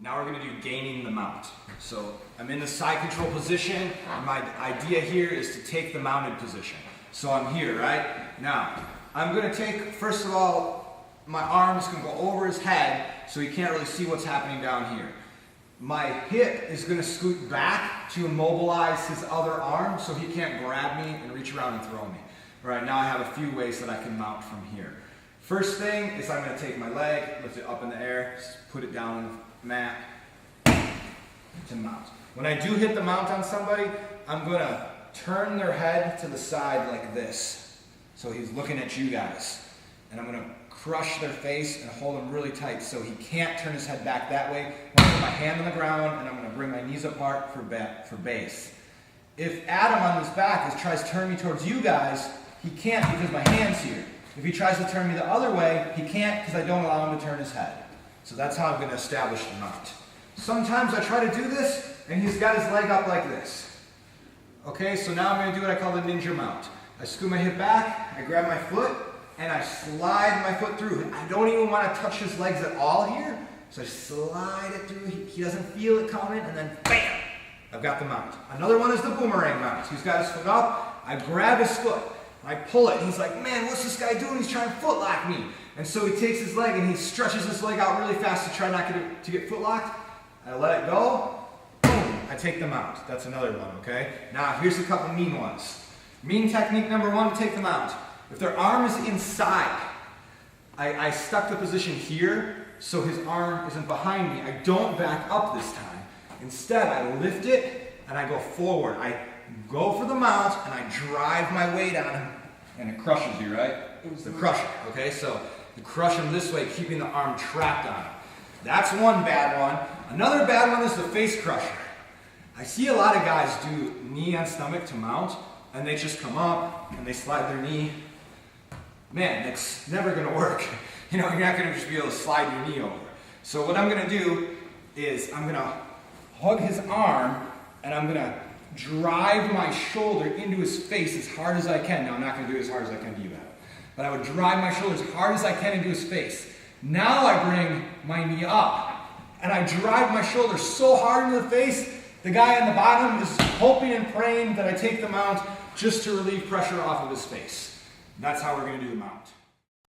Now we're going to do gaining the mount. So I'm in the side control position, and my idea here is to take the mounted position. So I'm here, right? Now, I'm going to take, first of all, my arms can go over his head so he can't really see what's happening down here. My hip is going to scoot back to immobilize his other arm so he can't grab me and reach around and throw me. All right, now I have a few ways that I can mount from here. First thing is I'm going to take my leg, lift it up in the air, put it down on the mat to mount. When I do hit the mount on somebody, I'm going to turn their head to the side like this. So he's looking at you guys. And I'm going to crush their face and hold him really tight so he can't turn his head back that way. I'm going to put my hand on the ground and I'm going to bring my knees apart for base. If Adam on his back tries to turn me towards you guys, he can't because my hand's here. If he tries to turn me the other way, he can't because I don't allow him to turn his head. So that's how I'm going to establish the mount. Sometimes I try to do this and he's got his leg up like this. Okay, so now I'm going to do what I call the ninja mount. I scoot my hip back, I grab my foot, and I slide my foot through. I don't even want to touch his legs at all here, so I slide it through. He doesn't feel it coming, and then bam! I've got the mount. Another one is the boomerang mount. He's got his foot up, I grab his foot, I pull it, and he's like, man, what's this guy doing? He's trying to foot lock me. And so he takes his leg and he stretches his leg out really fast to try not to get foot locked. I let it go, boom, I take the mount. That's another one, okay? Now here's a couple mean ones. Mean technique number one to take the mount. If their arm is inside, I stuck the position here so his arm isn't behind me. I don't back up this time. Instead, I lift it and I go forward. I go for the mount and I drive my weight on him and it crushes you, right? It's the crusher, okay? So you crush him this way, keeping the arm trapped on him. That's one bad one. Another bad one is the face crusher. I see a lot of guys do knee on stomach to mount and they just come up and they slide their knee. Man, it's never going to work. You know, you're not going to just be able to slide your knee over. So what I'm going to do is I'm going to hug his arm and I'm going to drive my shoulder into his face as hard as I can. Now, I'm not going to do it as hard as I can to you, Adam. But I would drive my shoulder as hard as I can into his face. Now I bring my knee up and I drive my shoulder so hard into the face, the guy on the bottom is hoping and praying that I take the mount just to relieve pressure off of his face. That's how we're going to do the mount.